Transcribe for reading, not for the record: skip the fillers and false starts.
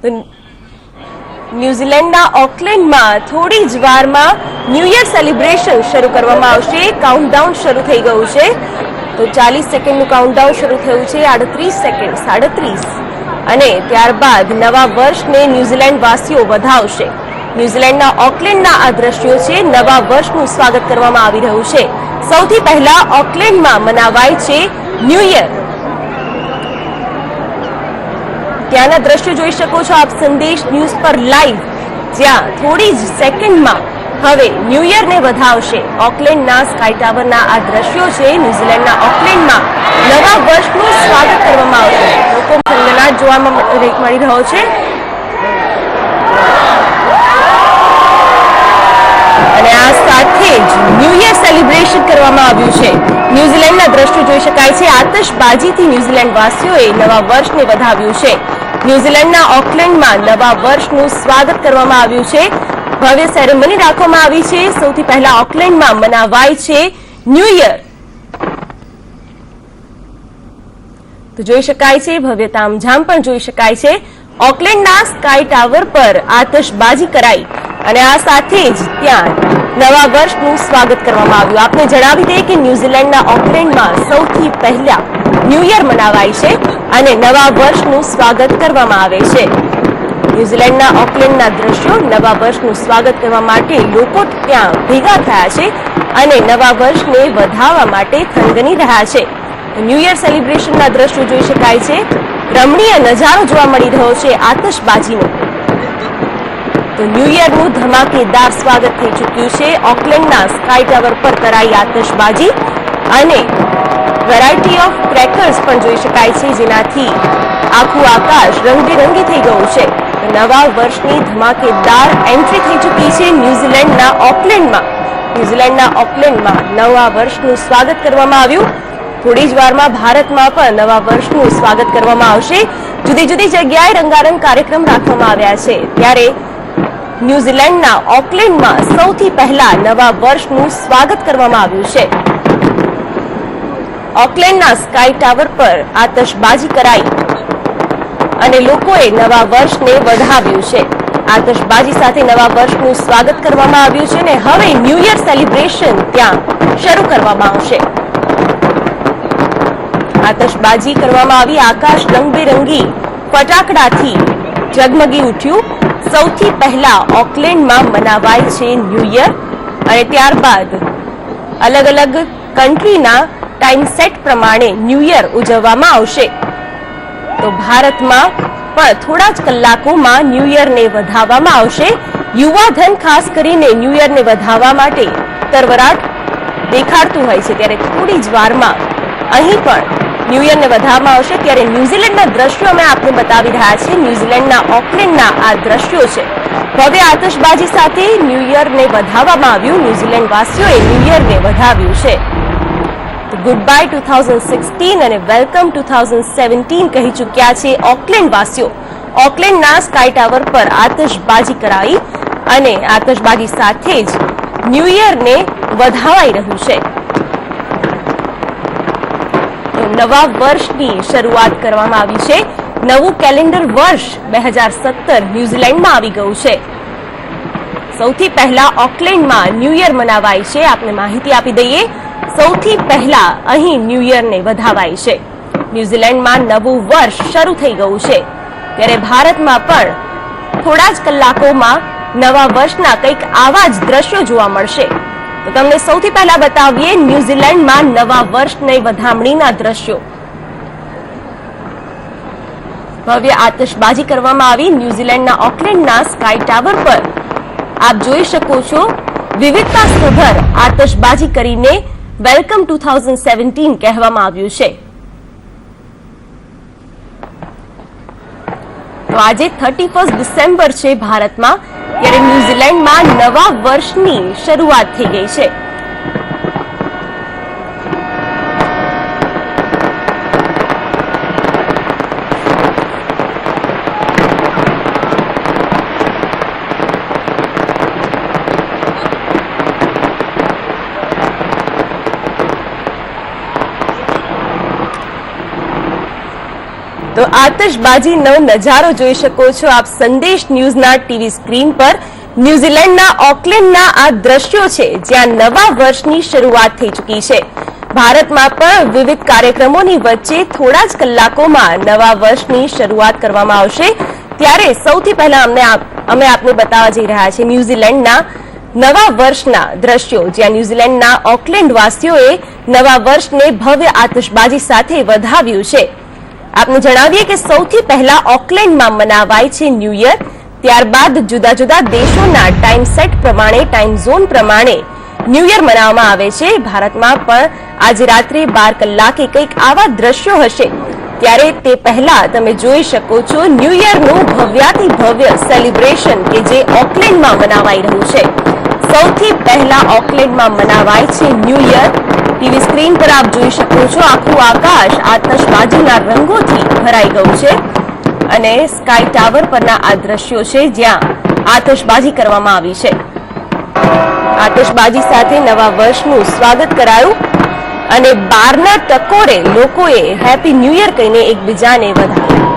તો ન્યુઝીલેન્ડના ઓકલેન્ડમાં થોડી જ વારમાં ન્યૂ યર સેલિબ્રેશન શરૂ કરવામાં આવશે. કાઉન્ટડાઉન શરૂ થઈ ગયું છે. તો 40 સેકન્ડનું કાઉન્ટડાઉન શરૂ થયું છે. 38 સેકન્ડ, 37 અને ત્યારબાદ નવા વર્ષને ન્યુઝીલેન્ડ વાસીઓ વધાવશે. ન્યુઝીલેન્ડના ઓકલેન્ડના આ દ્રશ્યો છે. નવા વર્ષનું સ્વાગત કરવામાં આવી રહ્યું છે. સૌથી પહેલા ઓકલેન્ડમાં મનાવાય છે ન્યૂ યર. ત્યાંના દ્રશ્યો જોઈ શકો છો આપ સંદેશ ન્યૂઝ પર લાઈવ, જ્યાં થોડી જ સેકન્ડમાં હવે ન્યૂ યરને વધાવશે. ઓકલેન્ડના સ્કાય ટાવરના આ દ્રશ્યો છે. ન્યુઝીલેન્ડના ઓકલેન્ડમાં નવા વર્ષનું સ્વાગત કરવામાં આવશે. લોકો થનગનાટ જોવા મળી રહ્યો છે. અને આ સાથે જ ન્યૂ યર સેલિબ્રેશન કરવામાં આવ્યું છે. ન્યુઝીલેન્ડના દ્રશ્યો જોઈ શકાય છે. આતશબાજીથી ન્યુઝીલેન્ડ વાસીઓએ નવા વર્ષને વધાવ્યું છે. ન્યુઝીલેન્ડના ઓકલેન્ડમાં નવા વર્ષનું સ્વાગત કરવામાં આવ્યું છે. ભવ્ય સેરેમની રાખવામાં આવી છે. સૌથી પહેલા ઓકલેન્ડમાં મનાવાય છે ન્યૂ યર. તો જોઈ શકાય છે ભવ્ય તામઝામ પણ જોઈ શકાય છે. ઓકલેન્ડના સ્કાય ટાવર પર આતશબાજી કરાઈ અને આ સાથે જ ત્યાં નવા વર્ષનું સ્વાગત કરવામાં આવ્યું. આપને જણાવી દઈએ કે ન્યુઝીલેન્ડના ઓકલેન્ડમાં સૌથી પહેલા ન્યૂ યર મનાવાય છે અને નવા વર્ષનું સ્વાગત કરવામાં આવે છે. ન્યુઝીલેન્ડના ઓકલેન્ડના દ્રશ્યો નવા વર્ષનું સ્વાગત કરવા માટે લોકો ત્યાં ભેગા થયા છે અને નવા વર્ષને વધાવવા માટે થનગની રહ્યા છે. ન્યૂ યર સેલિબ્રેશનના દ્રશ્યો જોઈ શકાય છે. રમણીય નજારો જોવા મળી રહ્યો છે આતશબાજીનો. તો ન્યૂ યરનું ધમાકેદાર સ્વાગત થઈ ચૂક્યું છે. ઓકલેન્ડના સ્કાય ટાવર પર કરાઈ આતશબાજી અને વેરાયટી ઓફ ક્રેકર્સ પણ જોઈ શકાય છે, જેનાથી આખું આકાશ રંગબેરંગી થઈ ગયું છે. નવા વર્ષની ધમાકેદાર એન્ટ્રી થઈ ચૂકી છે ન્યુઝીલેન્ડના ઓકલેન્ડમાં. ન્યુઝીલેન્ડના ઓકલેન્ડમાં નવા વર્ષનું સ્વાગત કરવામાં આવ્યું. થોડી જ વારમાં ભારતમાં પણ નવા વર્ષનું સ્વાગત કરવામાં આવશે. જુદી જુદી જગ્યાએ રંગારંગ કાર્યક્રમ રાખવામાં આવ્યા છે. ત્યારે ન્યુઝીલેન્ડના ઓકલેન્ડમાં સૌથી પહેલા નવા વર્ષનું સ્વાગત કરવામાં આવ્યું છે. ઓકલેન્ડના સ્કાય ટાવર પર આતશબાજી કરાઈ અને લોકોએ નવા વર્ષને વધાવ્યું છે. આતશબાજી સાથે નવા વર્ષનું સ્વાગત કરવામાં આવ્યું છે અને હવે ન્યૂ યર સેલિબ્રેશન ત્યાં શરૂ કરવામાં આવશે. આતશબાજી કરવામાં આવી. આકાશ રંગબેરંગી ફટાકડાથી ઝગમગી ઉઠ્યું. સૌથી પહેલા ઓકલેન્ડમાં મનાવાય છે ન્યૂ યર અને ત્યારબાદ અલગ અલગ કન્ટ્રીના ટાઈમ સેટ પ્રમાણે ન્યૂ યર ઉજવવામાં આવશે. તો ભારતમાં પણ થોડા જ કલાકોમાં ન્યૂ યરને વધાવવામાં આવશે. યુવાધન ખાસ કરીને ન્યૂ યરને વધાવવા માટે તરવરાટ દેખાડતું હોય છે. ત્યારે થોડી જ વારમાં અહીં પણ ન્યૂ યરને વધાવવામાં આવશે. ત્યારે ન્યુઝીલેન્ડના દ્રશ્યો અમે આપને બતાવી રહ્યા છીએ. ન્યુઝીલેન્ડના ઓકલેન્ડના આ દ્રશ્યો છે. ભવ્ય આતશબાજી સાથે ન્યૂ યરને વધાવવામાં આવ્યું. ન્યુઝીલેન્ડ વાસીઓએ ન્યૂ યરને વધાવ્યું છે. ગુડ બાય 2016 અને વેલકમ 2017 કહી ચૂક્યા છે ઓકલેન્ડ વાસીઓ. ઓકલેન્ડના સ્કાય ટાવર પર આતશબાજી કરાઈ અને આતશબાજી સાથે જ ન્યૂ યરને વધાવાઈ રહ્યું છે. નવા વર્ષની શરૂઆત કરવામાં આવી છે. નવું કેલેન્ડર વર્ષ 2017 ન્યુઝીલેન્ડમાં આવી ગયું છે. સૌથી પહેલા ઓકલેન્ડમાં ન્યૂ યર મનાવાય છે. આપને માહિતી આપી દઈએ, સૌથી પહેલા અહીં ન્યૂ યરને વધાવાય છે. ન્યુઝીલેન્ડમાં નવું વર્ષ શરૂ થઈ ગયું છે. ત્યારે ભારતમાં પણ થોડા જ કલાકોમાં નવા વર્ષના કંઈક આવા જ દ્રશ્યો જોવા મળશે. તો તમને સૌથી પહેલા બતાવીએ ન્યુઝીલેન્ડમાં નવા વર્ષની વધામણીના દ્રશ્યો. ભવ્ય આતશબાજી કરવામાં આવી. ન્યુઝીલેન્ડના ઓકલેન્ડના સ્કાય ટાવર પર આપ જોઈ શકો છો વિવિધતાસભર આતશબાજી કરીને વેલકમ 2017 કહેવામાં આવ્યું છે. તો આજે 31 ડિસેમ્બર છે ભારતમાં, ત્યારે ન્યુઝીલેન્ડમાં નવા વર્ષની શરૂઆત થઈ ગઈ છે. તો આતશબાજીનો નજારો જોઈ શકો છો આપ સંદેશ ન્યૂઝના ટીવી સ્ક્રીન પર। ન્યૂઝીલેન્ડના ઓકલેન્ડના આ દ્રશ્યો છે જ્યાં નવા વર્ષની શરૂઆત થઈ ચૂકી છે। ભારતમાં પણ વિવિધ કાર્યક્રમોની વચ્ચે થોડા જ કલાકોમાં નવા વર્ષની શરૂઆત કરવામાં આવશે। ત્યારે સૌથી પહેલા અમે આપને બતાવવા જઈ રહ્યા છીએ ન્યૂઝીલેન્ડના નવા વર્ષના દ્રશ્યો, જ્યાં ન્યૂઝીલેન્ડના ઓકલેન્ડ વાસીઓએ નવા વર્ષને ભવ્ય આતશબાજી સાથે વધાવ્યું છે। આપને જણાવીએ કે સૌથી પહેલા ઓકલેન્ડમાં મનાવાય છે ન્યૂ યર, ત્યારબાદ જુદા જુદા દેશોના ટાઈમ સેટ પ્રમાણે, ટાઈમ ઝોન પ્રમાણે ન્યૂ યર મનાવવામાં આવે છે। ભારતમાં પણ આજે રાત્રે 12 કલાકે કંઈક આવા દ્રશ્યો હશે। ત્યારે તે પહેલા તમે જોઈ શકો છો ન્યૂ યરનું ભવ્યાતિ ભવ્ય સેલિબ્રેશન કે જે ઓકલેન્ડમાં મનાવાઈ રહ્યું છે। સૌથી પહેલા ઓકલેન્ડમાં મનાવાય છે ન્યૂ યર। ટીવી સ્ક્રીન પર આપ જોઈ શકો છો આખું આકાશ આતશબાજીના રંગોથી ભરાઈ ગયું છે અને સ્કાય ટાવર પરના આ દ્રશ્યો છે જ્યાં આતશબાજી કરવામાં આવી છે। આતશબાજી સાથે નવા વર્ષનું સ્વાગત કરાયું અને 12ના ટકોરે લોકોએ હેપી ન્યૂ યર કહીને એકબીજાને વધાવ્યા।